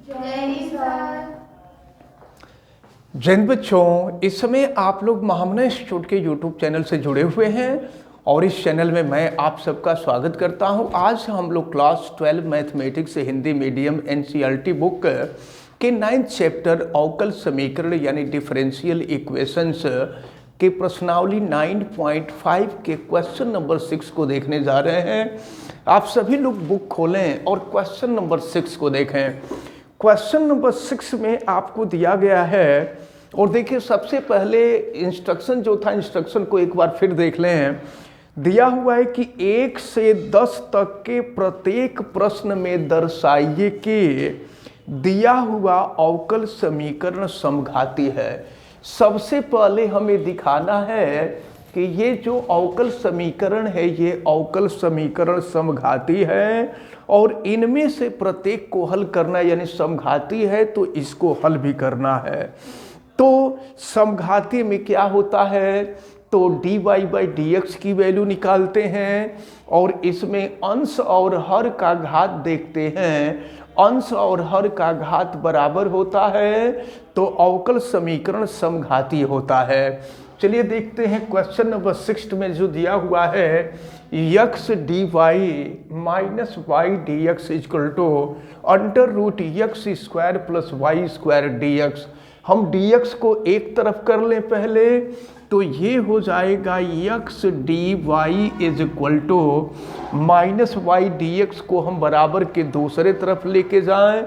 जय हिंद सर। जैन बच्चों, इस समय आप लोग महामना इंस्टीट्यूट के यूट्यूब चैनल से जुड़े हुए हैं और इस चैनल में मैं आप सबका स्वागत करता हूं। आज हम लोग class 12 mathematics Hindi medium NCERT book के 9th चैप्टर अवकल समीकरण यानी डिफरेंशियल इक्वेशंस के प्रश्नावली 9.5 के क्वेश्चन नंबर 6 को देखने जा रहे हैं। आप सभी लोग बुक खोलें और क्वेश्चन नंबर 6 को देखें। क्वेश्चन नंबर 6 में आपको दिया गया है और देखिए, सबसे पहले इंस्ट्रक्शन जो था, इंस्ट्रक्शन को एक बार फिर देख लें। दिया हुआ है कि 1 से 10 तक के प्रत्येक प्रश्न में दर्शाइए कि दिया हुआ अवकल समीकरण समघाती है। सबसे पहले हमें दिखाना है कि ये जो अवकल समीकरण है ये अवकल समीकरण समघाती है और इनमें से प्रत्येक को हल करना, यानी समघाती है तो इसको हल भी करना है। तो समघाती में क्या होता है, तो dy बाई dx की वैल्यू निकालते हैं और इसमें अंश और हर का घात देखते हैं। अंश और हर का घात बराबर होता है तो अवकल समीकरण समघाती होता है। चलिए देखते हैं क्वेश्चन नंबर 6 में जो दिया हुआ है, x dy minus y d x is equal to under root x square plus y square d x. हम dx को एक तरफ कर लें पहले, तो ये हो जाएगा x dy is equal to minus y d x को हम बराबर के दूसरे तरफ लेके जाएं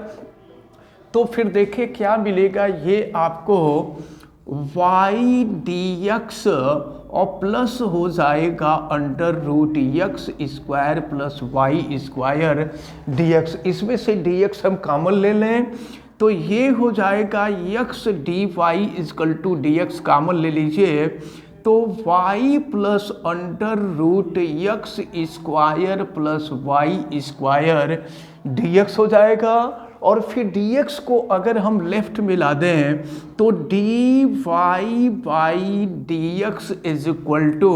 तो फिर देखिए क्या मिलेगा। ये आपको y dx और प्लस हो जाएगा under root x square plus y square dx। इसमें से dx हम कॉमन ले लें तो ये हो जाएगा x dy is equal to dx common ले लीजिए तो y plus under root x square plus y square dx हो जाएगा। और फिर dx को अगर हम लेफ्ट में ला दें तो dy by dx is equal to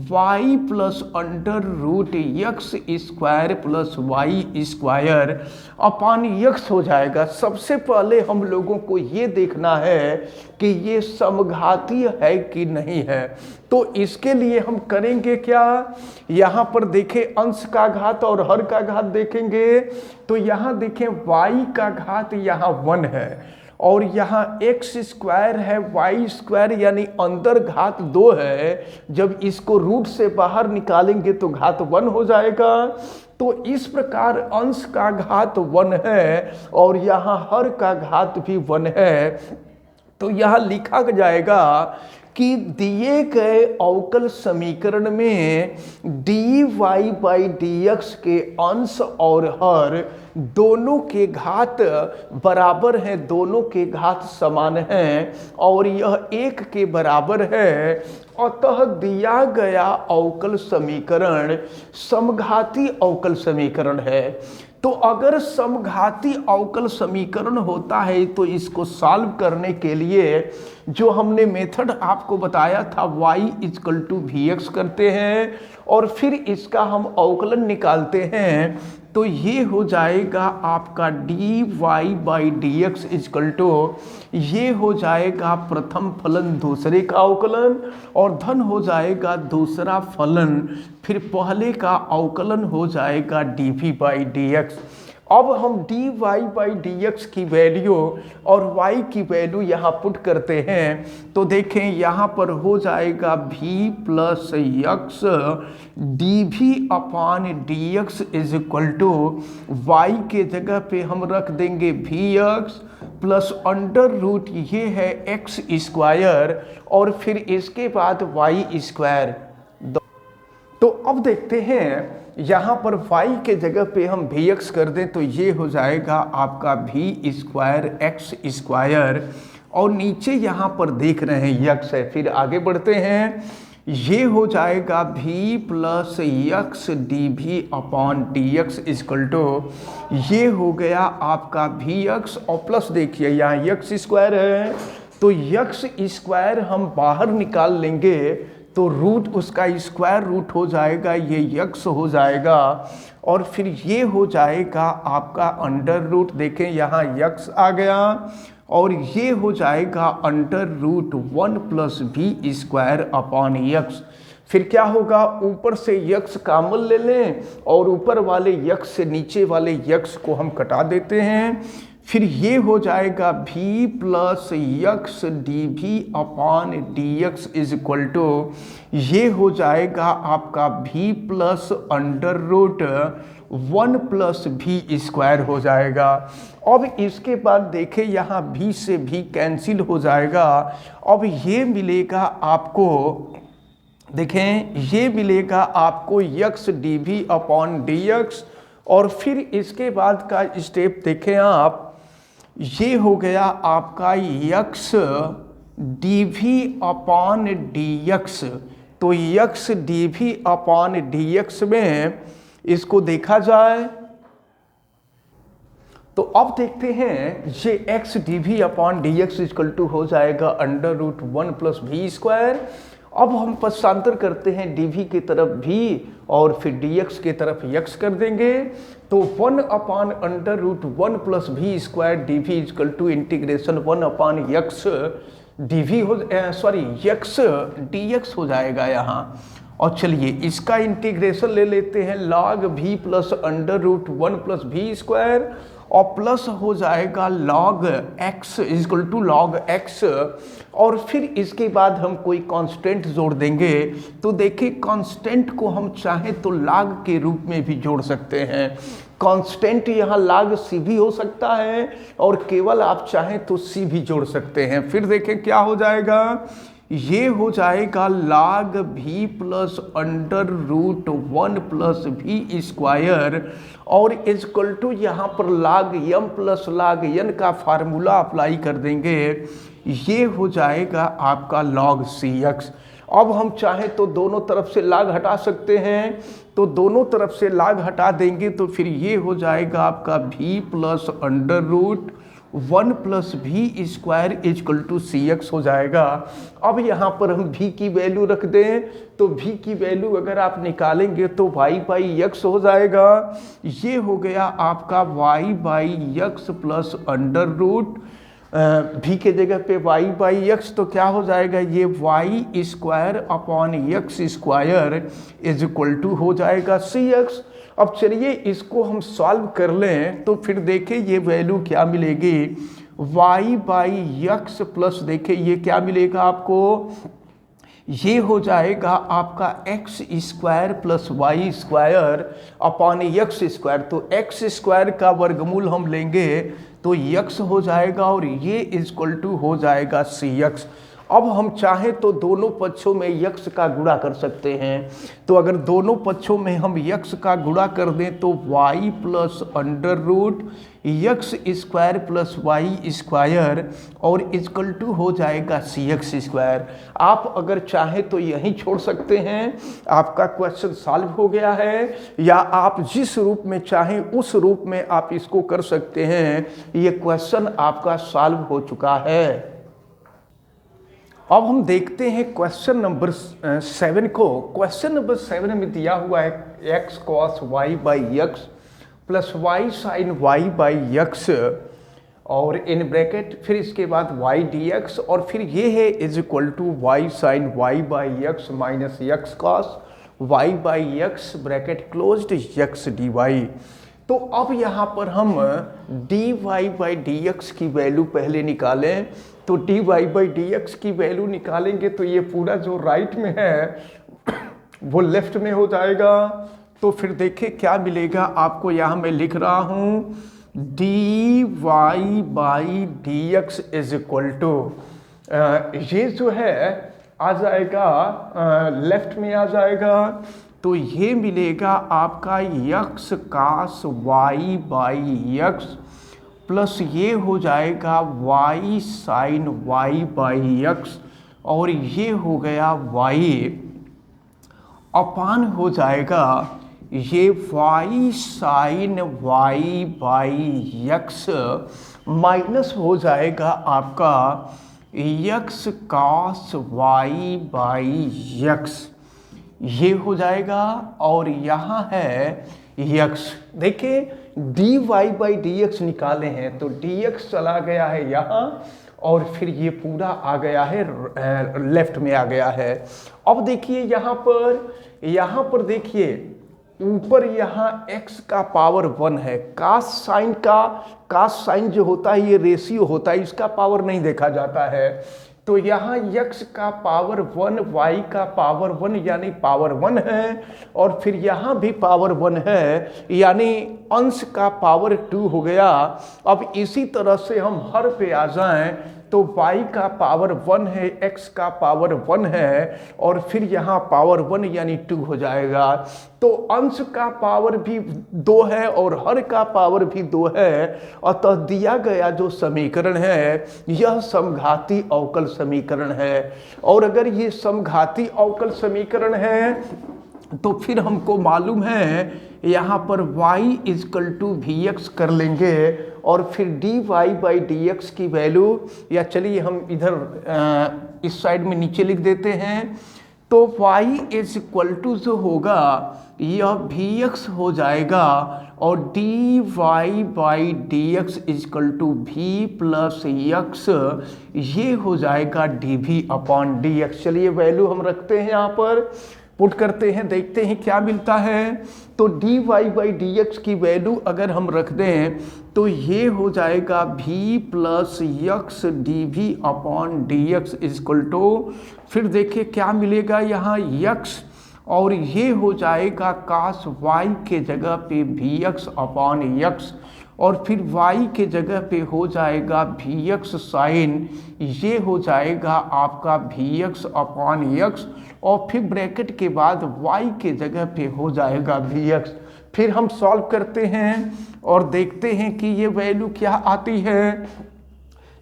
y plus under root x square plus y square upon x हो जाएगा। सबसे पहले हम लोगों को ये देखना है कि ये समघाती है कि नहीं है। तो इसके लिए हम करेंगे क्या, यहाँ पर देखें अंश का घात और हर का घात देखेंगे तो यहाँ देखें y का घात यहाँ 1 है और यहाँ x स्क्वायर है, y स्क्वायर यानी अंदर घात 2 है। जब इसको रूट से बाहर निकालेंगे तो घात 1 हो जाएगा। तो इस प्रकार अंश का घात 1 है और यहाँ हर का घात भी 1 है। तो यहाँ लिखा जाएगा कि दिए गए अवकल समीकरण में dy बाई dx के अंश और हर दोनों के घात बराबर हैं, दोनों के घात समान हैं और यह 1 के बराबर है। अतः दिया गया अवकल समीकरण समघाती अवकल समीकरण है। तो अगर समघाती अवकल समीकरण होता है तो इसको सॉल्व करने के लिए जो हमने मेथड आपको बताया था y इजकल टू vx करते हैं और फिर इसका हम अवकलन निकालते हैं तो ये हो जाएगा आपका dy by dx is equal to ये हो जाएगा प्रथम फलन दूसरे का अवकलन और धन हो जाएगा दूसरा फलन, फिर पहले का अवकलन हो जाएगा dv बाई dx। अब हम dy बाई dx की वैल्यू और y की वैल्यू यहाँ पुट करते हैं तो देखें यहाँ पर हो जाएगा v plus x d v upon d x is equal to y के जगह पे हम रख देंगे v x plus under root ये है एक्स स्क्वायर और फिर इसके बाद वाई स्क्वायर। तो अब देखते हैं यहाँ पर y के जगह पे हम vx कर दें तो ये हो जाएगा आपका v स्क्वायर एक्स स्क्वायर और नीचे यहाँ पर देख रहे हैं x है। फिर आगे बढ़ते हैं, ये हो जाएगा v plus x d v upon d x is equal to ये हो गया आपका vx और प्लस देखिए यहाँ x स्क्वायर है तो x स्क्वायर हम बाहर निकाल लेंगे तो रूट उसका स्क्वायर रूट हो जाएगा, ये यक्स हो जाएगा, और फिर ये हो जाएगा आपका अंडर रूट, देखें यहाँ यक्स आ गया, और ये हो जाएगा under root 1 plus v square upon x. फिर क्या होगा, ऊपर से यक्स कॉमन ले लें और ऊपर वाले यक्स से नीचे वाले यक्स को हम कटा देते हैं। फिर ये हो जाएगा v plus x d v upon d x is equal to, ये हो जाएगा आपका v plus under root 1 plus v square हो जाएगा। अब इसके बाद देखें यहाँ v से v कैंसिल हो जाएगा। अब ये मिलेगा आपको, देखें ये मिलेगा आपको x d v upon d x, और फिर इसके बाद का स्टेप देखें आप, ये हो गया आपका x d v upon d x. तो x d v upon d x में इसको देखा जाए तो अब देखते हैं ये x d v upon d x equal to हो जाएगा under root 1 plus v square. अब हम पश्चांतर करते हैं डी वी की तरफ भी और फिर डी एक्स की तरफ यक्स कर देंगे, तो 1 upon under root 1 plus v square d v equal to integration 1 upon x d v हो सॉरी यक्स डी एक्स हो जाएगा यहाँ। और चलिए इसका इंटीग्रेशन ले लेते हैं, log v plus under root 1 plus v square और प्लस हो जाएगा log x equal to log x, और फिर इसके बाद हम कोई कांस्टेंट जोड़ देंगे। तो देखिए कांस्टेंट को हम चाहें तो लॉग के रूप में भी जोड़ सकते हैं, कांस्टेंट यहाँ लॉग सी भी हो सकता है और केवल आप चाहें तो सी भी जोड़ सकते हैं। फिर देखें क्या हो जाएगा, ये हो जाएगा log v plus under root 1 plus v square और इक्वल टू यहाँ पर log m plus log n का फार्मूला अप्लाई कर देंगे, ये हो जाएगा आपका log cx। अब हम चाहें तो दोनों तरफ से log हटा सकते हैं, तो दोनों तरफ से log हटा देंगे तो फिर ये हो जाएगा आपका v plus under root 1 plus v square equal to c x हो जाएगा। अब यहाँ पर हम v की वैल्यू रख दें तो v की वैल्यू अगर आप निकालेंगे तो y बाई एक्स हो जाएगा, ये हो गया आपका y by x plus under root v के जगह पे y बाई एक्स, तो क्या हो जाएगा ये y square upon x square is equal to हो जाएगा सी एक्स। अब चलिए इसको हम सॉल्व कर लें तो फिर देखें ये वैल्यू क्या मिलेगी, y बाई एक्स प्लस देखें ये क्या मिलेगा आपको, ये हो जाएगा आपका x square plus y square upon x square. तो एक्स स्क्वायर का वर्गमूल हम लेंगे तो एक्स हो जाएगा और ये इक्वल टू हो जाएगा सी एक्स। अब हम चाहें तो दोनों पक्षों में यक्स का गुणा कर सकते हैं, तो अगर दोनों पक्षों में हम यक्स का गुणा कर दें तो y plus under root x square plus y square और इक्वल टू हो जाएगा सी एक्स स्क्वायर। आप अगर चाहें तो यहीं छोड़ सकते हैं, आपका क्वेश्चन सॉल्व हो गया है, या आप जिस रूप में चाहें उस रूप में आप इसको कर सकते हैं, ये क्वेश्चन आपका सॉल्व हो चुका है। अब हम देखते हैं क्वेश्चन नंबर 7 को। क्वेश्चन नंबर 7 में दिया हुआ है x cos y by x plus y sine y by x और इन ब्रैकेट फिर इसके बाद वाई डी एक्स और फिर ये है is equal to y sine y by x minus x cos y by x bracket closed x d y. तो अब यहाँ पर हम d y by d x की वैल्यू पहले निकालें, तो d y by d x की वैल्यू निकालेंगे तो ये पूरा जो राइट में है वो लेफ्ट में हो जाएगा। तो फिर देखिए क्या मिलेगा आपको, यहाँ मैं लिख रहा हूँ d y by d x is equal to, ये जो है आ जाएगा लेफ्ट में आ जाएगा, तो ये मिलेगा आपका x cos y by x plus ये हो जाएगा y sine y by x और ये हो गया वाई अपान हो जाएगा ये y sine y by x minus हो जाएगा आपका x cos y by x, ये हो जाएगा। और यहाँ है यक्स, देखिए d y by d x निकाले हैं तो डी एक्स चला गया है यहाँ और फिर ये पूरा आ गया है लेफ्ट में आ गया है। अब देखिए यहाँ पर देखिए ऊपर यहाँ x का पावर 1 है, कास साइन जो होता है ये रेशियो होता है, इसका पावर नहीं देखा जाता है। तो यहाँ x का पावर 1 y का पावर 1 यानी पावर 1 है और फिर यहाँ भी पावर 1 है यानी अंश का पावर 2 हो गया। अब इसी तरह से हम हर पे आ जाएं तो y का पावर 1 है, x का पावर 1 है और फिर यहाँ पावर 1 यानी 2 हो जाएगा। तो अंश का पावर भी 2 है और हर का पावर भी 2 है। अतः दिया गया जो समीकरण है यह समघाती अवकल समीकरण है। और अगर ये समघाती अवकल समीकरण है तो फिर हमको मालूम है यहाँ पर y is equal to v x कर लेंगे और फिर d y by d x की वैल्यू, या चलिए हम इधर इस साइड में नीचे लिख देते हैं। तो y इज इक्वल टू जो होगा यह वी एक्स हो जाएगा और d y by d x is equal to v plus x, ये हो जाएगा d v upon d x. चलिए वैल्यू हम रखते हैं, यहाँ पर पुट करते हैं, देखते हैं क्या मिलता है। तो d y by d x की वैल्यू अगर हम रख दें तो ये हो जाएगा v plus x d v upon d x is equal to, फिर देखिए क्या मिलेगा यहाँ यक्स और ये हो जाएगा कास y के जगह पे वी एक्स अपॉन यक्स और फिर y के जगह पे हो जाएगा वी एक्स साइन, ये हो जाएगा आपका वी एक्स अपॉन यक्स और फिर ब्रैकेट के बाद y के जगह पे हो जाएगा वी एक्स। फिर हम सॉल्व करते हैं और देखते हैं कि ये वैल्यू क्या आती है।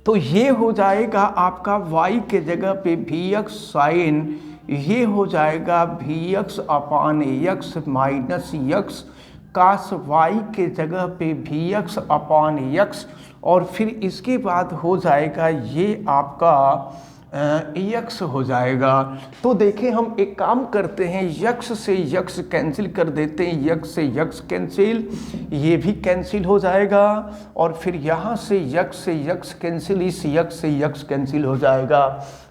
तो ये हो जाएगा आपका y के जगह पे वी एक्स साइन, ये हो जाएगा v x upon x minus x cos y के जगह पे वी एक्स अपॉन एक्स और फिर इसके बाद हो जाएगा ये आपका यक्स हो जाएगा। तो देखें हम एक काम करते हैं, यक्स से यक्स कैंसिल कर देते हैं, यक्स से यक्स कैंसिल, ये भी कैंसिल हो जाएगा और फिर यहाँ से यक्स कैंसिल, इस यक्स से यक्स कैंसिल हो जाएगा।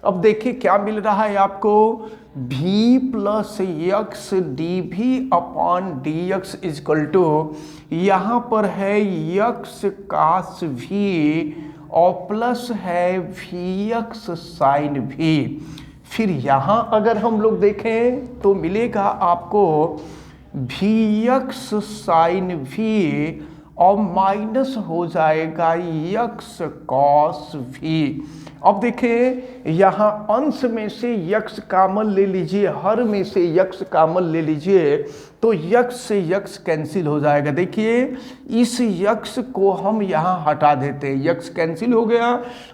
अब देखिए क्या मिल रहा है आपको, v plus x d v upon d x is equal to, यहाँ पर है यक्स कास v और प्लस है वी एक्स साइन भी। फिर यहाँ अगर हम लोग देखें तो मिलेगा आपको वी एक्स साइन भी और माइनस हो जाएगा यक्स कॉस भी। अब देखें यहाँ अंश में से यक्स कामन ले लीजिए, हर में से यक्स कामन ले लीजिए तो यक्स से यक्स कैंसिल हो जाएगा। देखिए इस यक्स को हम यहाँ हटा देते हैं, यक्स कैंसिल हो गया,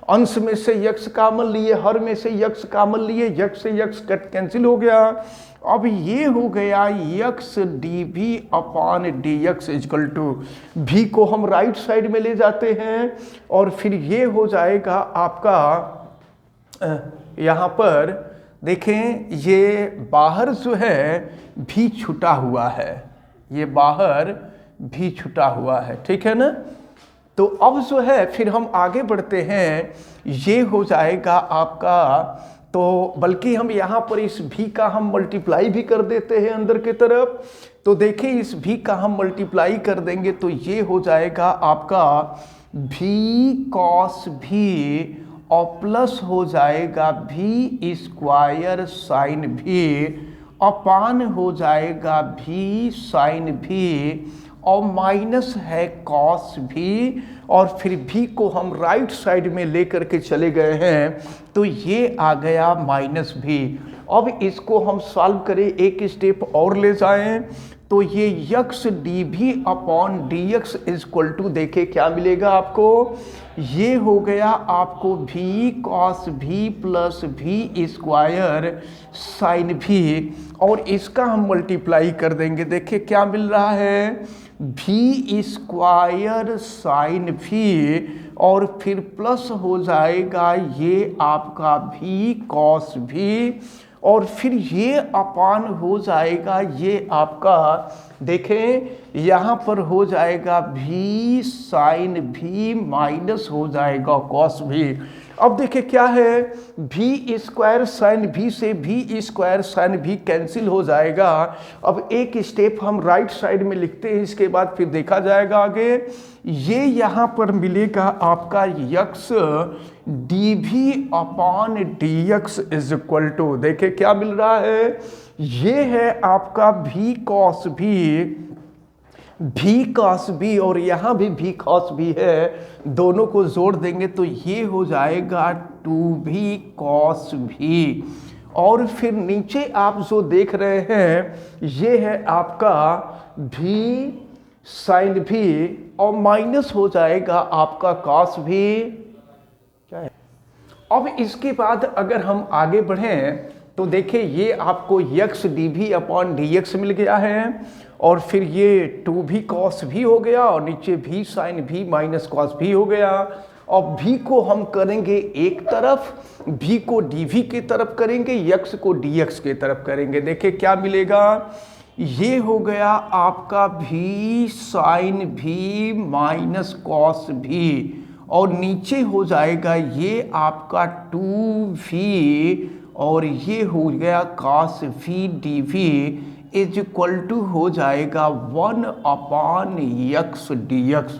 अंश में से यक्स कामन लिए, हर में से यक्स कामन लिए, यक्स से यक्स कैंसिल हो गया। अब ये हो गया x d v upon d x is equal to, v को हम राइट साइड में ले जाते हैं और फिर ये हो जाएगा आपका यहाँ पर देखें ये बाहर जो है भी छुटा हुआ है, ये बाहर भी छुटा हुआ है, ठीक है ना। तो अब जो है फिर हम आगे बढ़ते हैं, ये हो जाएगा आपका, तो बल्कि हम यहाँ पर इस भी का हम मल्टीप्लाई भी कर देते हैं अंदर की तरफ। तो देखिए इस भी का हम मल्टीप्लाई कर देंगे तो ये हो जाएगा आपका भी कॉस भी और प्लस हो जाएगा भी स्क्वायर साइन भी अपान हो जाएगा भी साइन भी और माइनस है कॉस भी और फिर भी को हम राइट साइड में लेकर के चले गए हैं तो ये आ गया माइनस भी। अब इसको हम सॉल्व करें, एक स्टेप और ले जाएं तो ये x d v upon d x is equal to, देखे क्या मिलेगा आपको, ये हो गया आपको भी कॉस भी प्लस भी स्क्वायर साइन भी और इसका हम मल्टीप्लाई कर देंगे। देखिए क्या मिल रहा है, भी स्क्वायर साइन भी, और फिर प्लस हो जाएगा ये आपका भी कॉस भी, और फिर ये अपान हो जाएगा ये आपका, देखें यहाँ पर हो जाएगा भी साइन भी माइनस हो जाएगा कॉस भी। अब देखिए क्या है, भी स्क्वायर साइन भी से भी स्क्वायर साइन भी कैंसिल हो जाएगा। अब एक स्टेप हम राइट साइड में लिखते हैं, इसके बाद फिर देखा जाएगा आगे। ये यहाँ पर मिलेगा आपका x d v upon d x is equal to, देखिए क्या मिल रहा है, ये है आपका भी कॉस भी कॉस भी, और यहाँ भी कॉस भी है, दोनों को जोड़ देंगे तो ये हो जाएगा 2v कॉस भी। और फिर नीचे आप जो देख रहे हैं ये है आपका भी साइन भी, और माइनस हो जाएगा आपका कॉस भी। क्या है, अब इसके बाद अगर हम आगे बढ़ें तो देखिए ये आपको x d v upon d x मिल गया है, और फिर ये 2v कॉस भी हो गया, और नीचे भी साइन भी माइनस कॉस भी हो गया। और भी को हम करेंगे एक तरफ, भी को dv की तरफ करेंगे, यक्स को dx की तरफ करेंगे। देखिए क्या मिलेगा, ये हो गया आपका भी साइन भी माइनस कॉस भी, और नीचे हो जाएगा ये आपका 2v, और ये हो गया cos v dv is equal to हो जाएगा 1 अपॉन यक्स dx।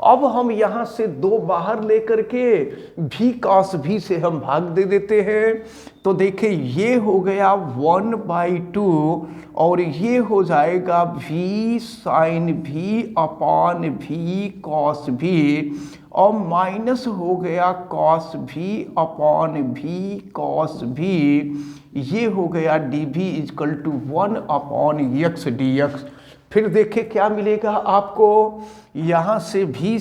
अब हम यहाँ से 2 बाहर लेकर के भी कॉस भी से हम भाग दे देते हैं, तो देखिए ये हो गया 1/2, और ये हो जाएगा भी साइन भी अपॉन भी कॉस भी, और माइनस हो गया कॉस भी अपॉन भी कॉस भी, ये हो गया d v is equal to 1 upon x d x. फिर देखिए क्या मिलेगा आपको, यहाँ से भी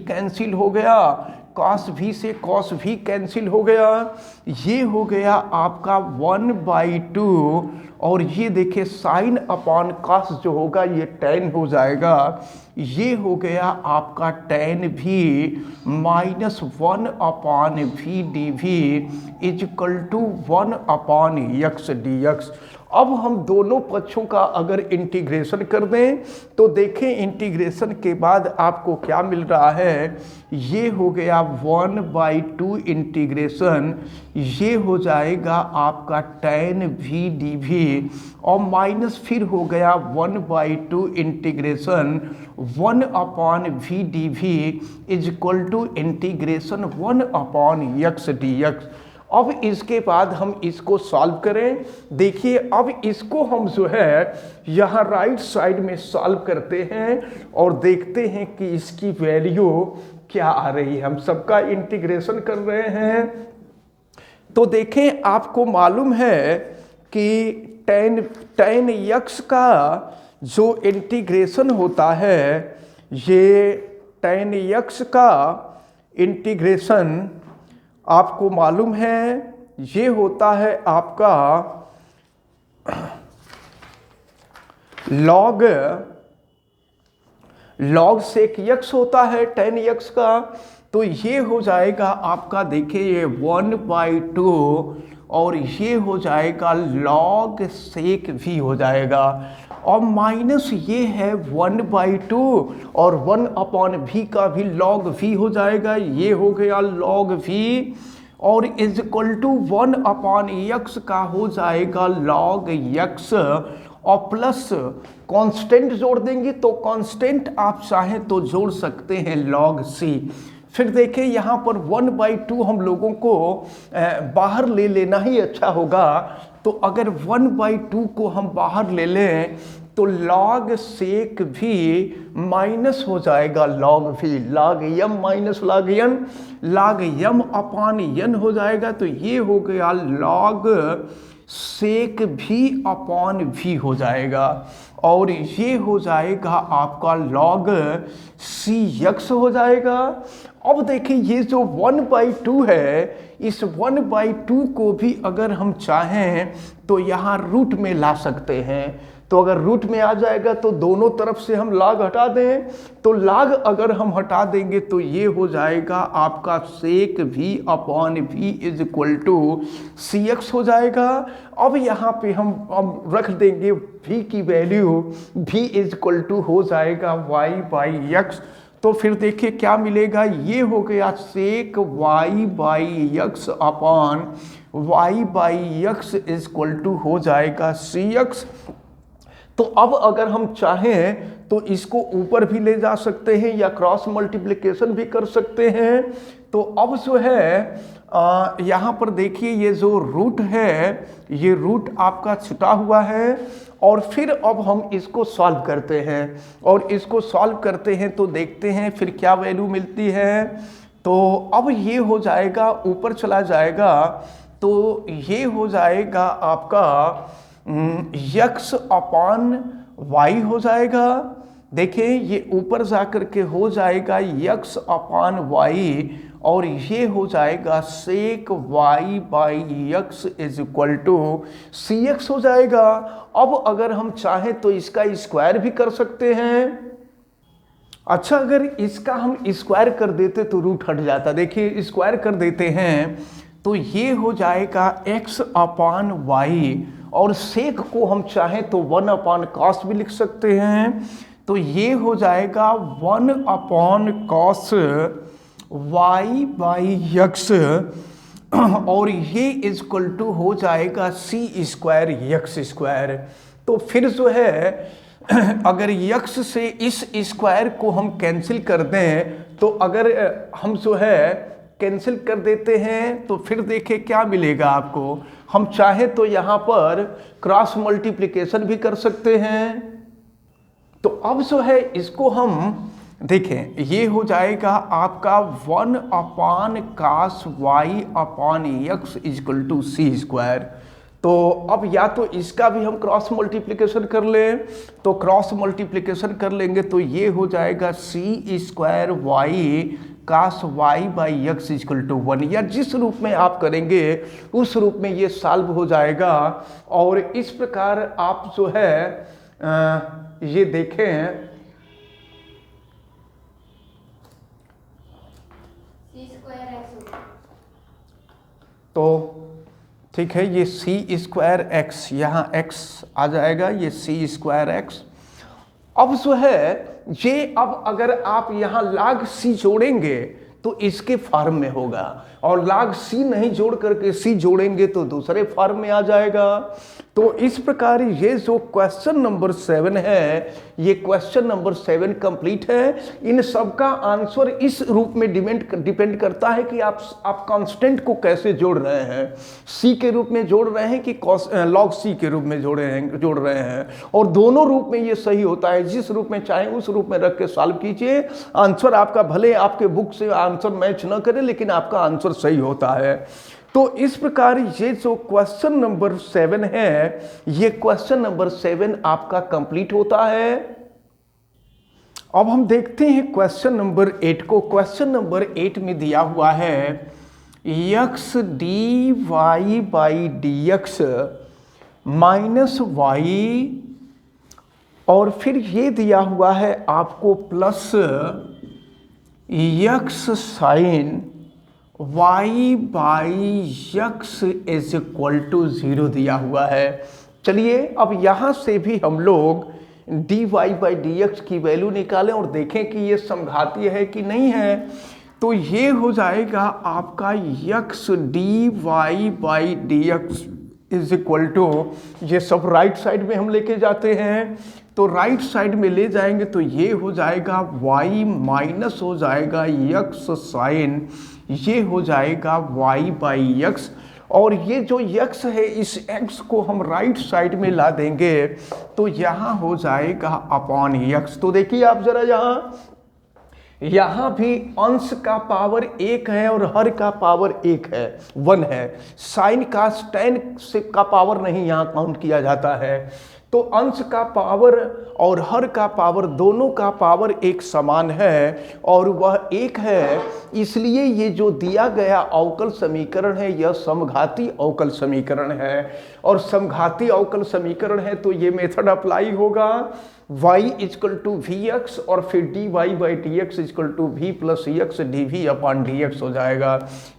कैंसिल हो गया, कॉस भी से कॉस भी कैंसिल हो गया, ये हो गया आपका 1/2, और ये देखिए साइन अपॉन कॉस जो होगा ये tan हो जाएगा, ये हो गया आपका tan v minus 1 upon v d v is equal to 1 upon x d x. अब हम दोनों पक्षों का अगर इंटीग्रेशन कर दें तो देखें इंटीग्रेशन के बाद आपको क्या मिल रहा है, ये हो गया 1/2 इंटीग्रेशन, ये हो जाएगा आपका tan भी डी भी, और माइनस फिर हो गया 1/2 integration 1 upon v d v is equal to integration 1 upon x d x. अब इसके बाद हम इसको सॉल्व करें। देखिए अब इसको हम जो है यहाँ राइट साइड में सॉल्व करते हैं और देखते हैं कि इसकी वैल्यू क्या आ रही है। हम सबका इंटीग्रेशन कर रहे हैं, तो देखें आपको मालूम है कि tan यक्स का जो इंटीग्रेशन होता है, ये tan यक्स का इंटीग्रेशन आपको मालूम है ये होता है आपका log सेक यक्स होता है tan यक्स का, तो ये हो जाएगा आपका, देखिए ये 1/2 और ये हो जाएगा log सेक भी हो जाएगा, और माइनस ये है 1/2 और 1 अपॉन भी का भी log भी हो जाएगा, ये हो गया log भी, और is equal to 1 upon x का हो जाएगा log यक्स, और प्लस कांस्टेंट जोड़ देंगे, तो कांस्टेंट आप चाहें तो जोड़ सकते हैं log c। फिर देखिए यहाँ पर 1/2 हम लोगों को बाहर ले लेना ही अच्छा होगा, तो अगर 1/2 को हम बाहर ले लें तो log सेक भी माइनस हो जाएगा log भी, log m minus log n, log m upon n हो जाएगा, तो ये हो गया log सेक भी अपॉन भी हो जाएगा, और ये हो जाएगा आपका log c यक्स हो जाएगा। अब देखिए ये जो 1/2 है, इस 1/2 को भी अगर हम चाहें तो यहाँ रूट में ला सकते हैं, तो अगर रूट में आ जाएगा तो दोनों तरफ से हम log हटा दें, तो log अगर हम हटा देंगे तो ये हो जाएगा आपका sec v upon v is equal to c x हो जाएगा। अब यहाँ पे हम अब रख देंगे v की value, v is equal to हो जाएगा y बाई एक्स। तो फिर देखिए क्या मिलेगा, ये हो गया sec y by x upon y by x is equal to हो जाएगा सी एक्स। तो अब अगर हम चाहें तो इसको ऊपर भी ले जा सकते हैं या क्रॉस मल्टीप्लिकेशन भी कर सकते हैं। तो अब जो है यहाँ पर देखिए ये जो रूट है, ये रूट आपका छुटा हुआ है, और फिर अब हम इसको सॉल्व करते हैं, और इसको सॉल्व करते हैं तो देखते हैं फिर क्या वैल्यू मिलती है। तो अब ये हो जाएगा, ऊपर चला जाएगा, तो ये हो जाएगा आपका यक्स अपॉन वाई हो जाएगा। देखिए ये ऊपर जाकर के हो जाएगा यक्स अपॉन वाई, और ये हो जाएगा sec y by x is equal to c x हो जाएगा। अब अगर हम चाहें तो इसका स्क्वायर भी कर सकते हैं। अच्छा, अगर इसका हम स्क्वायर कर देते तो रूट हट जाता। देखिए स्क्वायर कर देते हैं तो ये हो जाएगा x अपॉन वाई, और सेक को हम चाहें तो 1 अपॉन कॉस भी लिख सकते हैं। तो ये हो जाएगा 1 upon cos y by x, और ये इक्वल टू हो जाएगा सी स्क्वायर यक्स स्क्वायर। तो फिर जो है अगर यक्स से इस स्क्वायर को हम कैंसिल कर दें, तो अगर हम जो है कैंसिल कर देते हैं तो फिर देखिए क्या मिलेगा आपको। हम चाहे तो यहाँ पर क्रॉस मल्टीप्लिकेशन भी कर सकते हैं। तो अब जो है इसको हम देखें, ये हो जाएगा आपका 1 upon cos y upon x equal to c square. तो अब या तो इसका भी हम क्रॉस मल्टीप्लिकेशन कर लें, तो क्रॉस मल्टीप्लिकेशन कर लेंगे तो ये हो जाएगा c square y cos y by x equal to 1, या जिस रूप में आप करेंगे उस रूप में ये सॉल्व हो जाएगा। और इस प्रकार आप जो है ये देखें, तो ठीक है, ये सी स्क्वायर एक्स, यहाँ एक्स आ जाएगा, ये सी स्क्वायर एक्स। अब जो है ये अब अगर आप यहाँ log c जोड़ेंगे तो इसके फॉर्म में होगा, और log c नहीं जोड़ करके c जोड़ेंगे तो दूसरे फॉर्म में आ जाएगा। तो इस प्रकार ये जो क्वेश्चन नंबर 7 है, ये क्वेश्चन नंबर 7 कंप्लीट है। इन सब का आंसर इस रूप में डिपेंड करता है कि आप कांस्टेंट को कैसे जोड़ रहे हैं, c के रूप में जोड़ रहे हैं कि log c के रूप में जोड़ रहे हैं, और दोनों रूप में ये सही होता है। जिस रूप में चाहे उस रूप में रख के सॉल्व कीजिए, आंसर आपका भले आपके बुक से आंसर मैच न करे लेकिन आपका आंसर सही होता है। तो इस प्रकार ये जो क्वेश्चन नंबर 7 है, ये क्वेश्चन नंबर 7 आपका कंप्लीट होता है। अब हम देखते हैं क्वेश्चन नंबर 8 को। क्वेश्चन नंबर 8 में दिया हुआ है x d y by d x minus y, और फिर ये दिया हुआ है आपको plus x sine y by x is equal to 0 दिया हुआ है। चलिए अब यहाँ से भी हम लोग dy बाई डी एक्स की वैल्यू निकालें और देखें कि ये समघातीय है कि नहीं है। तो ये हो जाएगा आपका x dy by d x is equal to, ये सब राइट साइड में हम लेके जाते हैं, तो राइट साइड में ले जाएंगे तो ये हो जाएगा y माइनस हो जाएगा यक्स साइन, ये हो जाएगा y बाई एक्स, और ये जो x है इस x को हम राइट साइड में ला देंगे तो यहाँ हो जाएगा अपॉन x। तो देखिए आप जरा यहाँ भी अंश का पावर 1 है और हर का पावर 1 है, 1 है। साइन का tan से का पावर नहीं यहाँ काउंट किया जाता है। तो अंश का पावर और हर का पावर दोनों का पावर एक समान है और वह एक है, इसलिए ये जो दिया गया अवकल समीकरण है यह समघाती अवकल समीकरण है। और समघाती अवकल समीकरण है तो ये मेथड अप्लाई होगा, y equal to v x और फिर dy by d x equal to v plus x d v upon d x हो जाएगा।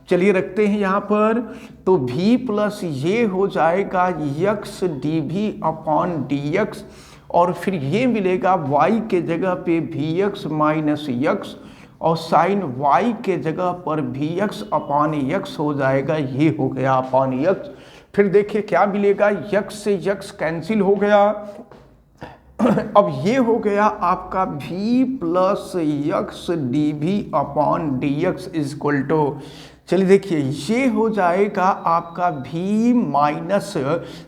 चलिए रखते हैं यहाँ पर, तो v प्लस ये हो जाएगा x d v upon d x और फिर ये मिलेगा y के जगह पे वी एक्स माइनस एक्स और साइन y के जगह पर वी एक्स अपॉन एक्स हो जाएगा, ये हो गया अपॉन एक्स। फिर देखिए क्या मिलेगा, x से x कैंसिल हो गया, अब ये हो गया आपका v plus x d v upon d x is equal to, चलिए देखिए ये हो जाएगा आपका v माइनस,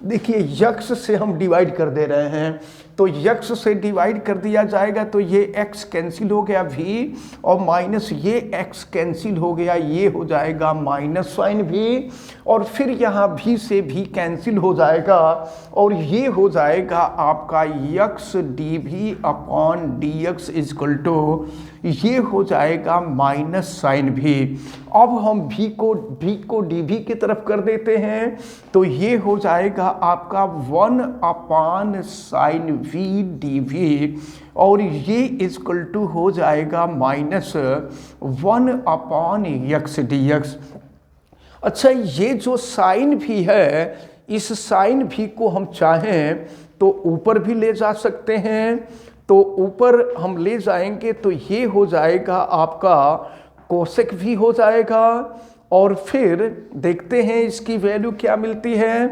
देखिए x से हम डिवाइड कर दे रहे हैं तो x से डिवाइड कर दिया जाएगा तो ये x कैंसिल हो गया v और माइनस ये x कैंसिल हो गया, ये हो जाएगा माइनस साइन v और फिर यहाँ v से v कैंसिल हो जाएगा और ये हो जाएगा आपका x d v upon d x is equal to, ये हो जाएगा माइनस साइन v। अब हम v को dv की तरफ कर देते हैं तो ये हो जाएगा आपका 1 अपान साइन v dv और ये इक्वल टू हो जाएगा माइनस 1 अपान एक्स डी एक्स। अच्छा, ये जो साइन भी है, इस साइन भी को हम चाहें तो ऊपर भी ले जा सकते हैं, तो ऊपर हम ले जाएंगे तो ये हो जाएगा आपका कोसेक भी हो जाएगा और फिर देखते हैं इसकी वैल्यू क्या मिलती है,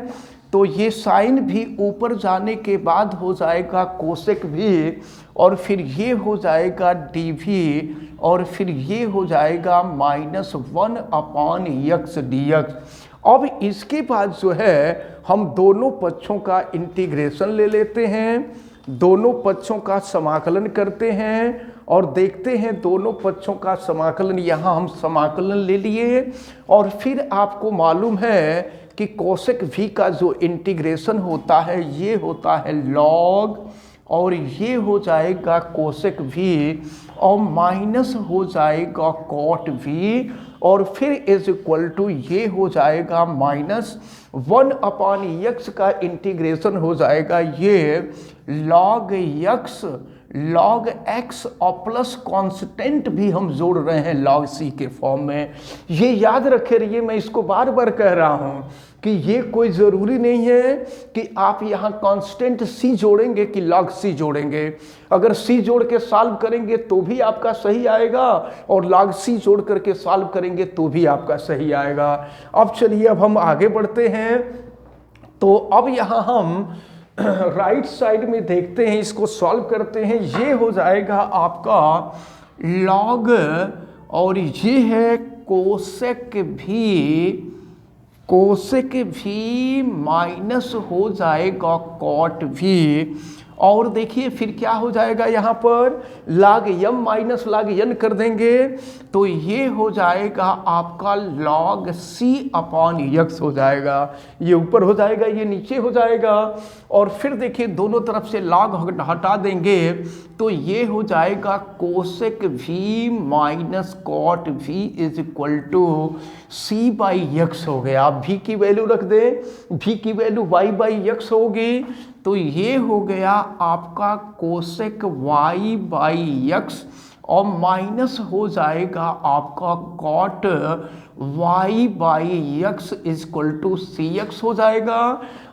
तो ये साइन भी ऊपर जाने के बाद हो जाएगा कोसेक भी और फिर ये हो जाएगा डी वी और फिर ये हो जाएगा माइनस 1 अपान एक्स डी एक्स। अब इसके बाद जो है हम दोनों पक्षों का इंटीग्रेशन ले लेते हैं, दोनों पक्षों का समाकलन करते हैं और देखते हैं दोनों पक्षों का समाकलन, यहाँ हम समाकलन ले लिए और फिर आपको मालूम है कि कोसेक v का जो इंटीग्रेशन होता है ये होता है लॉग और ये हो जाएगा कोसेक v और माइनस हो जाएगा कॉट v और फिर इज इक्वल टू ये हो जाएगा माइनस 1 अपान एक्स का इंटीग्रेशन हो जाएगा ये लॉग एक्स लॉग एक्स और प्लस कांस्टेंट भी हम जोड़ रहे हैं लॉग सी के फॉर्म में। ये याद रखे रहिए, मैं इसको बार बार कह रहा हूँ कि ये कोई ज़रूरी नहीं है कि आप यहाँ कांस्टेंट सी जोड़ेंगे कि लॉग सी जोड़ेंगे। अगर सी जोड़ के सॉल्व करेंगे तो भी आपका सही आएगा और लॉग सी जोड़ करके सॉल्व करेंगे तो भी आपका सही आएगा। अब चलिए अब हम आगे बढ़ते हैं, तो अब यहाँ हम राइट साइड में देखते हैं, इसको सॉल्व करते हैं। ये हो जाएगा आपका लॉग और ये है कोसेक भी माइनस हो जाएगा कॉट भी और देखिए फिर क्या हो जाएगा, यहाँ पर log m minus log n कर देंगे तो ये हो जाएगा आपका log c अपॉन x हो जाएगा, ये ऊपर हो जाएगा ये नीचे हो जाएगा और फिर देखिए दोनों तरफ से log हटा देंगे तो ये हो जाएगा cosec v minus cot v is equal to c by x हो गया। आप v की वैल्यू रख दें, v की वैल्यू y बाई एक्स होगी तो ये हो गया आपका कोसेक y बाई एक्स और माइनस हो जाएगा आपका cot y by x equal to c x हो जाएगा।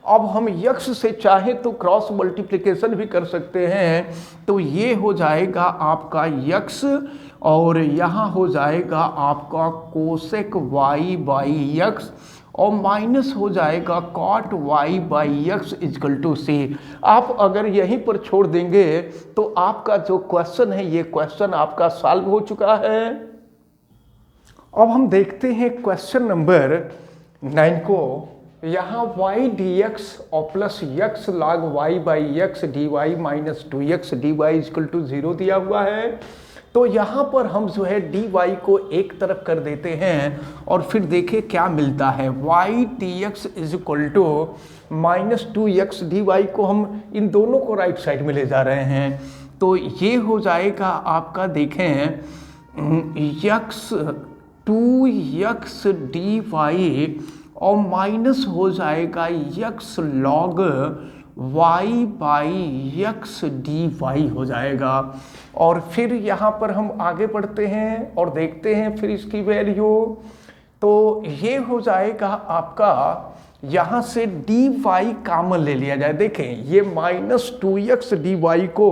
अब हम x से चाहे तो क्रॉस मल्टीप्लिकेशन भी कर सकते हैं तो ये हो जाएगा आपका x और यहाँ हो जाएगा आपका कोसेक y बाई एक्स और माइनस हो जाएगा cot y by x equal to c. आप अगर यहीं पर छोड़ देंगे तो आपका जो क्वेश्चन है ये क्वेश्चन आपका सॉल्व हो चुका है। अब हम देखते हैं क्वेश्चन नंबर 9 को। यहाँ y dx और plus x log y by x d y minus 2x dy equal to 0 दिया हुआ है। तो यहाँ पर हम जो है डी वाई को एक तरफ कर देते हैं और फिर देखें क्या मिलता है। Y d x is equal to minus 2x d y को हम इन दोनों को राइट साइड में ले जा रहे हैं। तो ये हो जाएगा आपका, देखें, यक्स 2x डी वाई और माइनस हो जाएगा x log y by x d y हो जाएगा। और फिर यहाँ पर हम आगे बढ़ते हैं और देखते हैं फिर इसकी वैल्यू। तो ये हो जाएगा आपका, यहाँ से डी वाई कामन ले लिया जाए। देखें ये माइनस 2x डी वाई को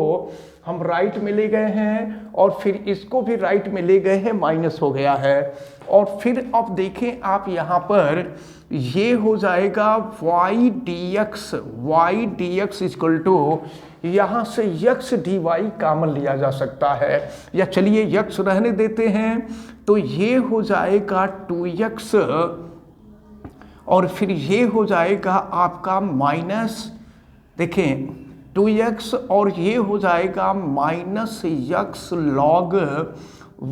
हम राइट में ले गए हैं और फिर इसको भी राइट में ले गए हैं, माइनस हो गया है। और फिर अब देखें आप यहाँ पर ये हो जाएगा y dx इक्वल टू, यहाँ से यक्स डी वाई कामन लिया जा सकता है, या चलिए यक्स रहने देते हैं। तो ये हो जाएगा 2x और फिर ये हो जाएगा आपका माइनस, देखें 2x और ये हो जाएगा minus x log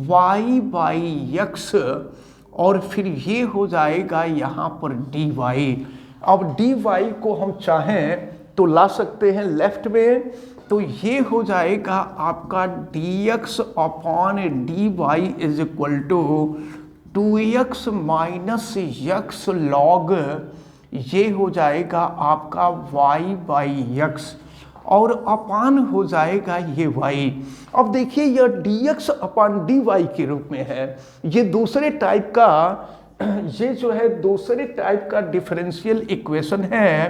y by x और फिर ये हो जाएगा यहाँ पर डी वाई। अब डी वाई को हम चाहें तो ला सकते हैं लेफ्ट में, तो ये हो जाएगा आपका dx upon d y is equal to 2x minus x log, ये हो जाएगा आपका y बाई यक्स और अपान हो जाएगा ये y। अब देखिए यह dx अपान dy के रूप में है। ये दूसरे टाइप का, ये जो है दूसरे टाइप का डिफरेंशियल इक्वेशन है।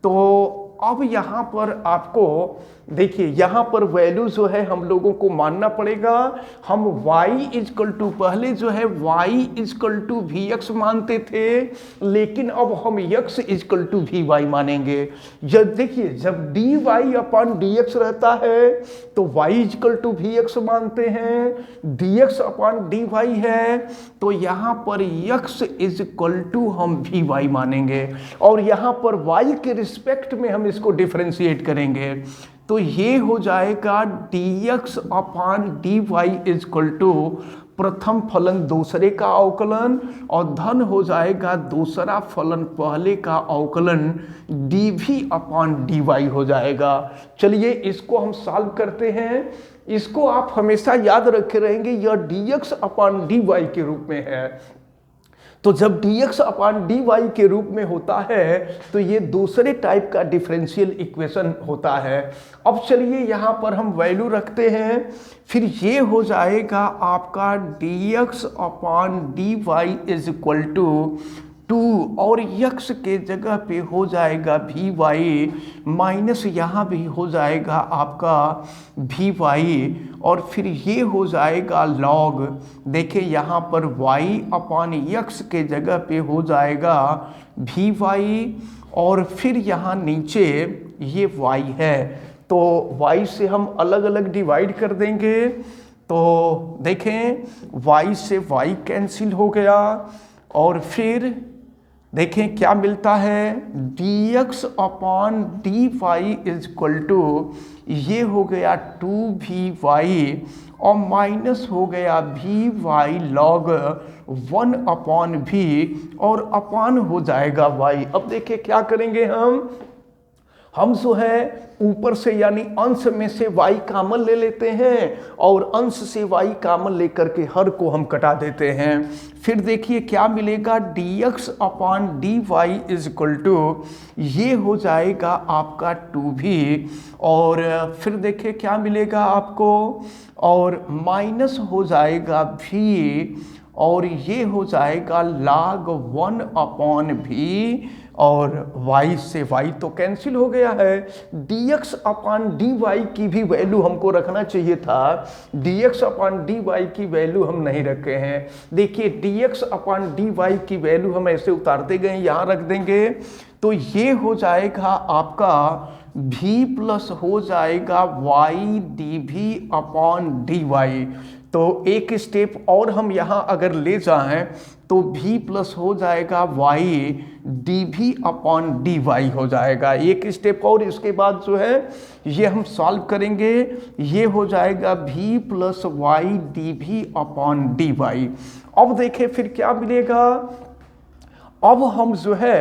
तो अब यहाँ पर आपको देखिए, यहाँ पर वैल्यू जो है हम लोगों को मानना पड़ेगा। हम y इजकल टू, पहले जो है y is equal to v x मानते थे, लेकिन अब हम x is equal to v y मानेंगे। जब देखिए जब d y upon d x रहता है तो y is equal to v x मानते हैं, d x upon d y है तो यहाँ पर x इजकल टू हम वी वाई मानेंगे और यहाँ पर y के रिस्पेक्ट में हम इसको डिफरेंशिएट करेंगे। तो ये हो जाएगा dx upon dy is equal to प्रथम फलन दूसरे का अवकलन और धन हो जाएगा दूसरा फलन पहले का अवकलन dv अपान dy हो जाएगा। चलिए इसको हम सॉल्व करते हैं। इसको आप हमेशा याद रखे रहेंगे, यह dx अपान dy के रूप में है। तो जब dx अपान dy के रूप में होता है तो ये दूसरे टाइप का डिफरेंशियल इक्वेशन होता है। अब चलिए यहाँ पर हम वैल्यू रखते हैं, फिर ये हो जाएगा आपका dx upon dy is equal to 2 और x के जगह पे हो जाएगा वी वाई माइनस यहाँ भी हो जाएगा आपका वी वाई और फिर ये हो जाएगा लॉग। देखिए यहाँ पर y अपान x के जगह पे हो जाएगा वी वाई और फिर यहाँ नीचे ये y है तो y से हम अलग अलग डिवाइड कर देंगे। तो देखें y से y कैंसिल हो गया और फिर देखें क्या मिलता है, dx upon dy is equal to ये हो गया 2vy और माइनस हो गया vy लॉग 1 अपॉन v और अपान हो जाएगा y। अब देखिए क्या करेंगे हम जो है ऊपर से यानी अंश में से y कामन ले लेते हैं और अंश से y कामन लेकर के हर को हम कटा देते हैं। फिर देखिए क्या मिलेगा, dx upon dy is equal to ये हो जाएगा आपका 2v और फिर देखिए क्या मिलेगा आपको और माइनस हो जाएगा v और ये हो जाएगा log 1 अपॉन v और y से y तो कैंसिल हो गया है। dx अपान dy की भी वैल्यू हमको रखना चाहिए था, dx अपान dy की वैल्यू हम नहीं रखे हैं। देखिए dx अपान dy की वैल्यू हम ऐसे उतारते गए, यहाँ रख देंगे तो ये हो जाएगा आपका v प्लस हो जाएगा y dv अपॉन dy। तो एक स्टेप और हम यहाँ अगर ले जाएं तो v प्लस हो जाएगा y dv अपॉन dy हो जाएगा। एक स्टेप और इसके बाद जो है ये हम सॉल्व करेंगे, ये हो जाएगा v plus y dv upon dy। अब देखें फिर क्या मिलेगा। अब हम जो है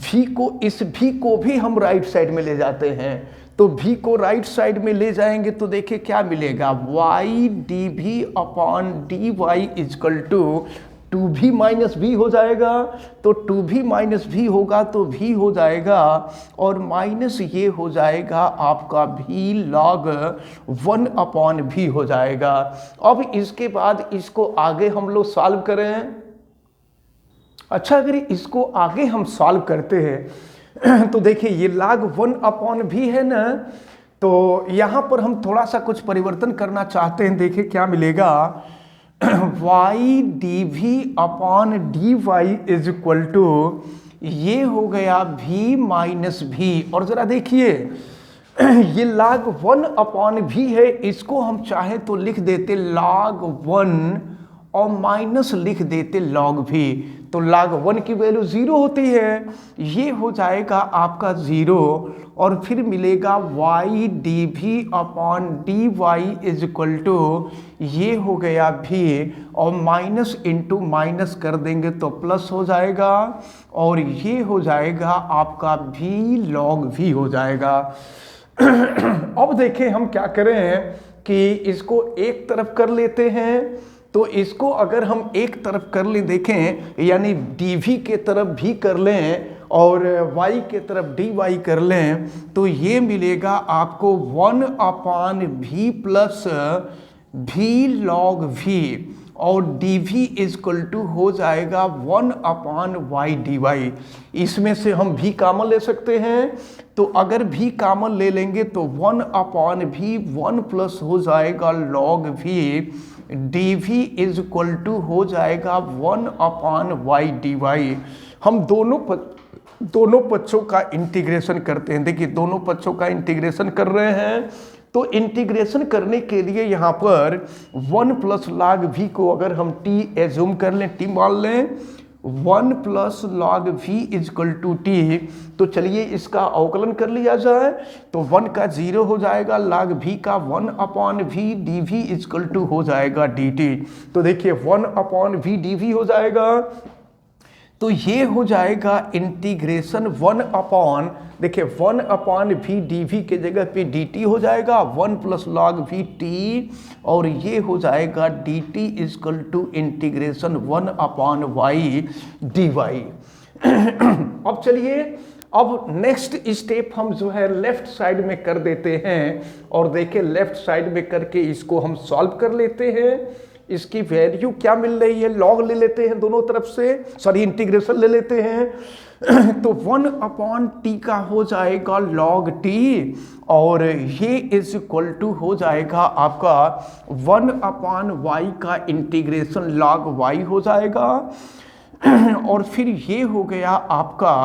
v को, इस v को भी हम राइट साइड में ले जाते हैं, तो v को राइट साइड में ले जाएंगे तो देखिए क्या मिलेगा, y dv upon dy is equal to 2v minus v हो जाएगा। तो 2v माइनस v होगा तो v हो जाएगा और माइनस ये हो जाएगा आपका v log 1 अपॉन v हो जाएगा। अब इसके बाद इसको आगे हम लोग सॉल्व करें। अच्छा, अगर इसको आगे हम सॉल्व करते हैं तो देखिए ये log 1 अपॉन भी है ना, तो यहाँ पर हम थोड़ा सा कुछ परिवर्तन करना चाहते हैं। देखिए क्या मिलेगा, y dv upon dy is equal to, ये हो गया v माइनस v। और जरा देखिए ये log 1 अपॉन v है, इसको हम चाहे तो लिख देते log 1 और माइनस लिख देते log v। तो log 1 की वैल्यू 0 होती है, ये हो जाएगा आपका 0 और फिर मिलेगा y dv upon dy is equal to, ये हो गया v और माइनस इंटू माइनस कर देंगे तो प्लस हो जाएगा और ये हो जाएगा आपका v log v हो जाएगा। अब देखें हम क्या करें कि इसको एक तरफ कर लेते हैं, तो इसको अगर हम एक तरफ कर लें, देखें यानी dv के तरफ भी कर लें और y के तरफ dy कर लें, तो ये मिलेगा आपको 1 अपान v plus v log v और dv इजक्वल टू हो जाएगा 1 अपान y dy। इसमें से हम v कॉमन ले सकते हैं, तो अगर v कॉमन ले लेंगे तो 1 अपान v 1 प्लस हो जाएगा log v dv is equal to हो जाएगा 1 अपान y dy। हम दोनों पक्षों का इंटीग्रेशन करते हैं। देखिए दोनों पक्षों का इंटीग्रेशन कर रहे हैं, तो इंटीग्रेशन करने के लिए यहाँ पर 1 प्लस log v को अगर हम t एज्यूम कर लें, t मान लें, 1 plus log v is equal to t, तो चलिए इसका अवकलन कर लिया जाए। तो 1 का 0 हो जाएगा, log v का 1 upon v dv is equal to हो जाएगा dt। तो देखिए 1 अपॉन v dv हो जाएगा, तो ये हो जाएगा इंटीग्रेशन 1 अपॉन, देखिए 1 अपॉन v dv के जगह पे dt हो जाएगा 1 प्लस log v t और ये हो जाएगा dt is equal to integration 1 upon y dy। अब चलिए अब नेक्स्ट स्टेप हम जो है लेफ्ट साइड में कर देते हैं और देखिए लेफ्ट साइड में करके इसको हम सॉल्व कर लेते हैं। इसकी वैल्यू क्या मिल रही है, लॉग ले लेते हैं दोनों तरफ से, सॉरी इंटीग्रेशन ले लेते हैं। तो 1 अपॉन टी का हो जाएगा log t और ये इज इक्वल टू हो जाएगा आपका 1 अपॉन y का इंटीग्रेशन log y हो जाएगा और फिर ये हो गया आपका,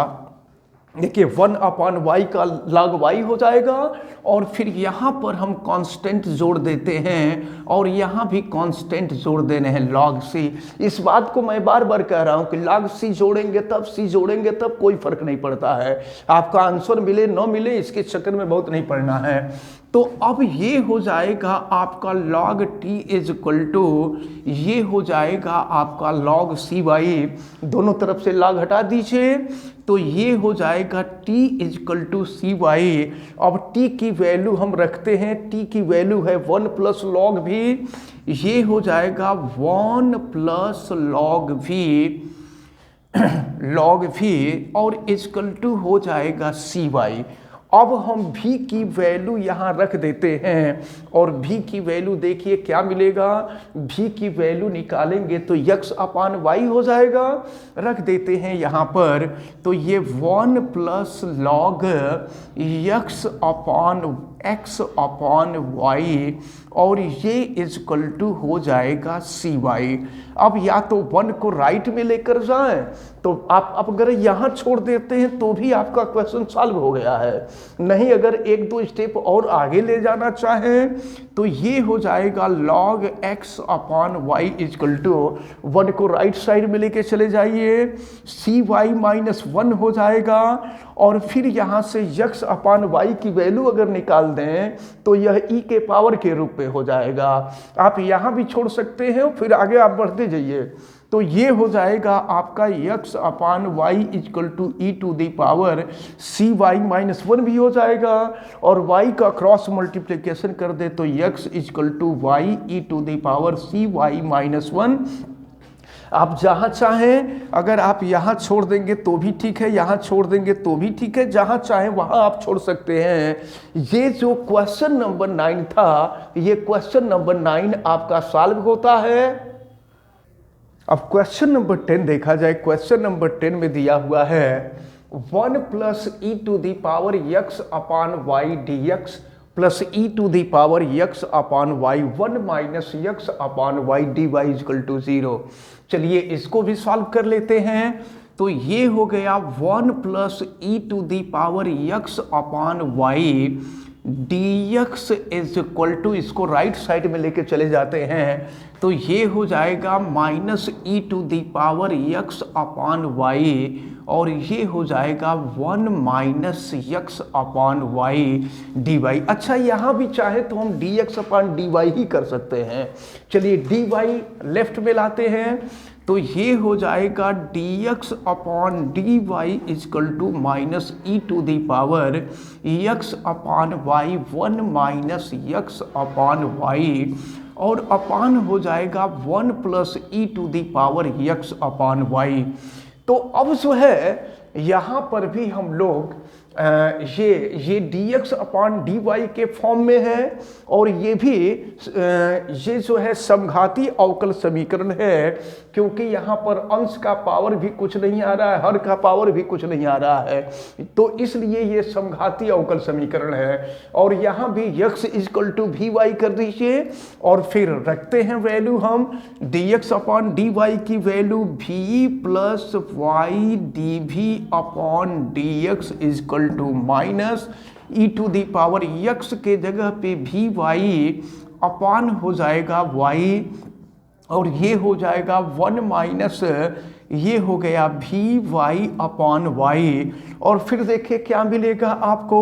देखिए 1 अपॉन y का log y हो जाएगा और फिर यहाँ पर हम कांस्टेंट जोड़ देते हैं और यहाँ भी कांस्टेंट जोड़ देने हैं log c। इस बात को मैं बार बार कह रहा हूँ कि log c जोड़ेंगे तब, c जोड़ेंगे तब, कोई फर्क नहीं पड़ता है, आपका आंसर मिले न मिले इसके चक्कर में बहुत नहीं पड़ना है। तो अब ये हो जाएगा आपका log t is equal to, ये हो जाएगा आपका log cy, दोनों तरफ से log हटा दीजिए, तो ये हो जाएगा t is equal to cy। अब t की वैल्यू हम रखते हैं, t की वैल्यू है 1 प्लस log v, ये हो जाएगा 1 प्लस log v और इजक्वल टू हो जाएगा cy। अब हम v की वैल्यू यहाँ रख देते हैं और v की वैल्यू देखिए क्या मिलेगा, v की वैल्यू निकालेंगे तो x अपान y हो जाएगा, रख देते हैं यहाँ पर, तो ये 1 प्लस log x अपान x अपॉन y और ये इजक्वल टू हो जाएगा cy। अब या तो 1 को राइट में लेकर जाएं, तो आप अगर यहाँ छोड़ देते हैं तो भी आपका क्वेश्चन सॉल्व हो गया है। नहीं, अगर एक दो स्टेप और आगे ले जाना चाहें तो ये हो जाएगा log x upon y is equal to 1 को राइट साइड में लेके चले जाइए, cy माइनस 1 हो जाएगा और फिर यहाँ से x अपॉन वाई की वैल्यू अगर निकाल दें तो यह e के पावर के रूप में हो जाएगा। आप यहाँ भी छोड़ सकते हैं, फिर आगे आप बढ़ते जाइए। तो ये हो जाएगा आपका x upon y is equal to e to the power cy minus 1 भी हो जाएगा और y का क्रॉस मल्टीप्लिकेशन कर दे तो x is equal to y e to the power cy minus 1। आप जहाँ चाहें, अगर आप यहाँ छोड़ देंगे तो भी ठीक है, यहाँ छोड़ देंगे तो भी ठीक है, जहाँ चाहें वहाँ आप छोड़ सकते हैं। ये जो क्वेश्चन नंबर 9 था, ये क्वेश्चन नंबर 9 आपका सॉल्व होता है। अब क्वेश्चन नंबर 10 देखा जाए। क्वेश्चन नंबर 10 में दिया हुआ है 1 plus e to the power x upon y d x plus e to the power x upon y 1 minus x upon y d y is equal to 0। चलिए इसको भी सॉल्व कर लेते हैं। तो ये हो गया 1 plus e to the power x upon y d x is equal to, इसको राइट साइड में लेके चले जाते हैं तो ये हो जाएगा minus e to the power x upon y और ये हो जाएगा 1 minus x upon y d y. अच्छा, यहाँ भी चाहे तो हम d x upon d y ही कर सकते हैं। चलिए डी वाई लेफ्ट में लाते हैं तो ये हो जाएगा d x upon d y is equal to minus e to the power x upon y 1 minus x upon y और अपॉन हो जाएगा 1 plus e to the power x upon y. तो अब जो है यहाँ पर भी हम लोग ये dx अपॉन dy के फॉर्म में है और ये भी ये जो है समघाती अवकल समीकरण है, क्योंकि यहाँ पर अंश का पावर भी कुछ नहीं आ रहा है, हर का पावर भी कुछ नहीं आ रहा है, तो इसलिए ये समघाती अवकल समीकरण है। और यहाँ भी x is equal to v y कर दीजिए और फिर रखते हैं वैल्यू हम dx अपॉन dy की value v plus y d v upon d x is equal to minus e to the power x के जगह पे वी वाई अपॉन हो जाएगा y और ये हो जाएगा 1 माइनस ये हो गया वी वाई अपॉन वाई और फिर देखिए क्या मिलेगा आपको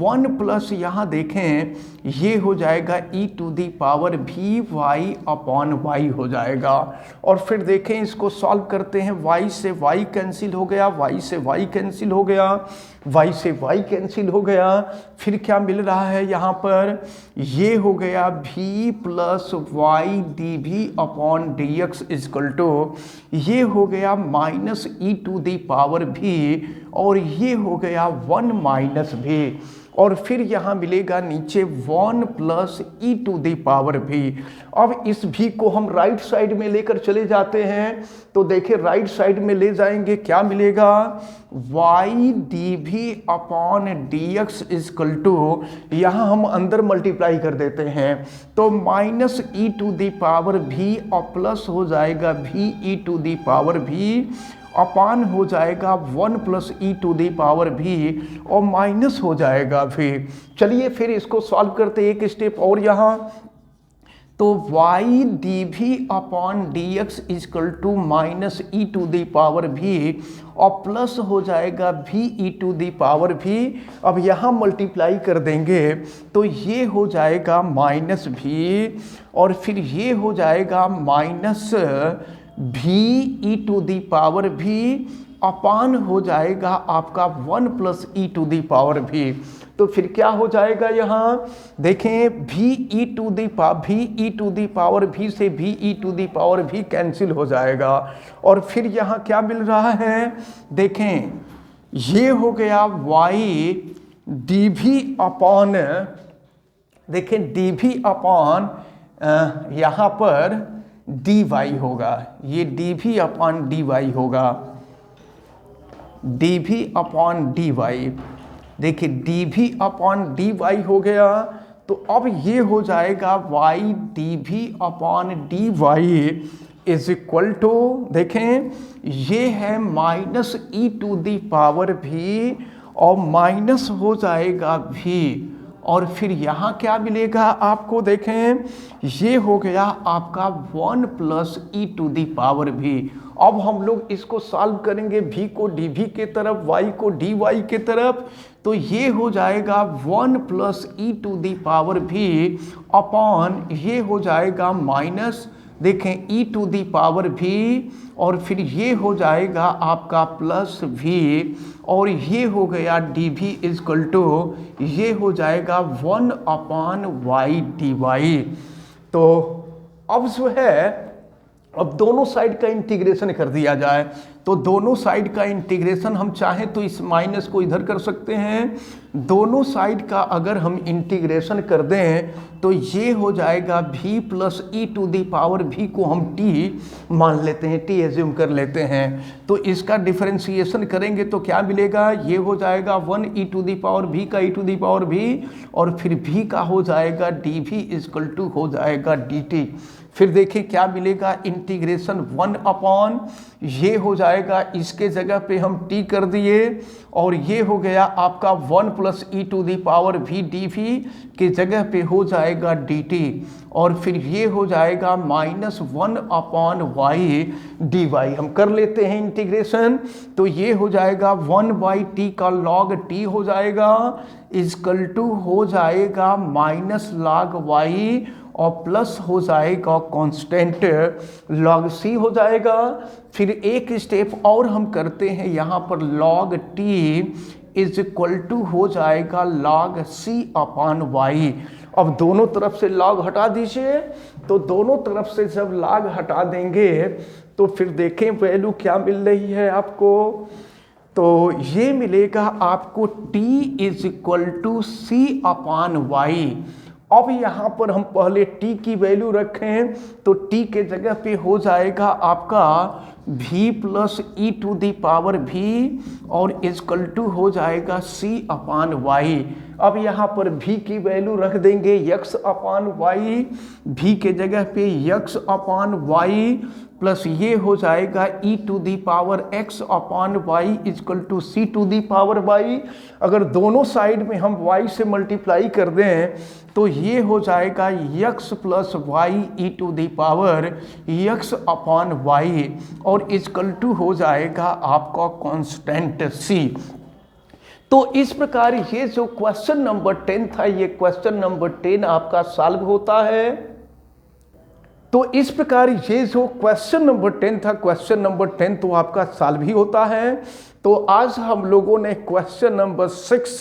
1 प्लस यहाँ देखें ये हो जाएगा e to the power v y upon y हो जाएगा। और फिर देखें इसको सॉल्व करते हैं, y से y कैंसिल हो गया, y से y कैंसिल हो गया, y से y कैंसिल हो गया, फिर क्या मिल रहा है यहाँ पर ये हो गया v plus y d v upon d x is equal to ये हो गया minus e to the power v और ये हो गया 1 माइनस v और फिर यहाँ मिलेगा नीचे 1 plus e to the power v। अब इस v को हम राइट साइड में लेकर चले जाते हैं तो देखिए राइट साइड में ले जाएंगे क्या मिलेगा y d v upon d x is equal to यहाँ हम अंदर मल्टीप्लाई कर देते हैं तो minus e to the power v और प्लस हो जाएगा v e to the power v upon हो जाएगा 1 plus e to the power v और माइनस हो जाएगा फिर। चलिए फिर इसको सॉल्व करते एक स्टेप और यहाँ तो y d v upon d x is equal to minus e to the power v और प्लस हो जाएगा v e to the power v. अब यहाँ मल्टीप्लाई कर देंगे तो ये हो जाएगा माइनस v और फिर ये हो जाएगा minus v e to the power v upon हो जाएगा आपका 1 plus e to the power v. तो फिर क्या हो जाएगा यहाँ देखें v e to the power v से v e to the power v cancel हो जाएगा और फिर यहाँ क्या मिल रहा है देखें ये हो गया y डी वी अपॉन देखें डी वी अपॉन यहाँ पर डी वाई होगा, ये d v upon d y होगा, d v upon d y देखिए d v upon d y हो गया, तो अब ये हो जाएगा y d v upon d y is equal to, देखें ये है minus e to the power v और माइनस हो जाएगा भी, और फिर यहाँ क्या मिलेगा आपको, देखें ये हो गया आपका 1 plus e to the power v. अब हम लोग इसको सॉल्व करेंगे, v को dv के तरफ, y को dy के तरफ, तो ये हो जाएगा 1 plus e to the power v upon ये हो जाएगा माइनस, देखें ई टू दी पावर भी, और फिर ये हो जाएगा आपका प्लस भी, और ये हो गया डी वी इजकल टू ये हो जाएगा 1 अपॉन वाई डी वाई। तो अब जो है अब दोनों साइड का इंटीग्रेशन कर दिया जाए, तो दोनों साइड का इंटीग्रेशन हम चाहें तो इस माइनस को इधर कर सकते हैं, दोनों साइड का अगर हम इंटीग्रेशन कर दें तो ये हो जाएगा v plus e to the power v को हम t मान लेते हैं, t एज्यूम कर लेते हैं, तो इसका डिफरेंशिएशन करेंगे तो क्या मिलेगा, ये हो जाएगा 1 ई टू दी पावर v का ई टू दी पावर v, और फिर v का हो जाएगा डी वी इजकल टू हो जाएगा डी टी। फिर देखिए क्या मिलेगा, इंटीग्रेशन 1 अपॉन ये हो जाएगा, इसके जगह पे हम t कर दिए, और ये हो गया आपका 1 plus e to the power v d v के जगह पे हो जाएगा dt, और फिर ये हो जाएगा minus 1 upon y d y. हम कर लेते हैं इंटीग्रेशन, तो ये हो जाएगा 1 बाई टी का लॉग t हो जाएगा इजकल टू हो जाएगा माइनस लॉग वाई, और प्लस हो जाएगा कांस्टेंट लॉग सी हो जाएगा। फिर एक स्टेप और हम करते हैं, यहाँ पर log t is equal to हो जाएगा लॉग सी अपॉन वाई। अब दोनों तरफ से लॉग हटा दीजिए, तो दोनों तरफ से जब लॉग हटा देंगे तो फिर देखें वैल्यू क्या मिल रही है आपको, तो ये मिलेगा आपको t is equal to c upon y. अब यहाँ पर हम पहले t की वैल्यू रखें, तो t के जगह पे हो जाएगा आपका v plus e to the power v, और इजकल टू हो जाएगा c अपान वाई। अब यहाँ पर v की वैल्यू रख देंगे x अपान वाई, v के जगह पे x अपान वाई प्लस ये हो जाएगा e to the power x upon y is equal to c to the power y। अगर दोनों साइड में हम y से मल्टीप्लाई कर दें तो ये हो जाएगा x plus y e to the power x upon y, और इजकल टू हो जाएगा आपका कांस्टेंट c। तो इस प्रकार ये जो क्वेश्चन नंबर 10 था, ये क्वेश्चन नंबर 10 आपका सॉल्व होता है। तो इस प्रकार ये जो क्वेश्चन नंबर 10 था, क्वेश्चन नंबर 10 तो आपका सॉल्व ही होता है। तो आज हम लोगों ने क्वेश्चन नंबर 6,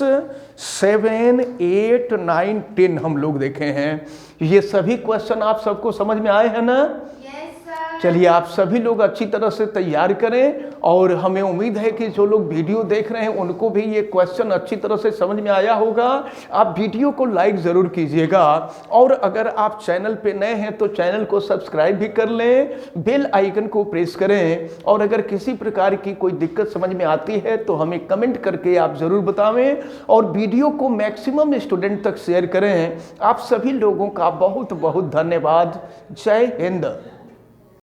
7, 8, 9, 10 हम लोग देखे हैं। ये सभी क्वेश्चन आप सबको समझ में आए हैं ना? चलिए आप सभी लोग अच्छी तरह से तैयार करें, और हमें उम्मीद है कि जो लोग वीडियो देख रहे हैं उनको भी ये क्वेश्चन अच्छी तरह से समझ में आया होगा। आप वीडियो को लाइक ज़रूर कीजिएगा, और अगर आप चैनल पे नए हैं तो चैनल को सब्सक्राइब भी कर लें, बेल आइकन को प्रेस करें, और अगर किसी प्रकार की कोई दिक्कत समझ में आती है तो हमें कमेंट करके आप ज़रूर बतावें, और वीडियो को मैक्सिमम स्टूडेंट तक शेयर करें। आप सभी लोगों का बहुत बहुत धन्यवाद। जय हिंद।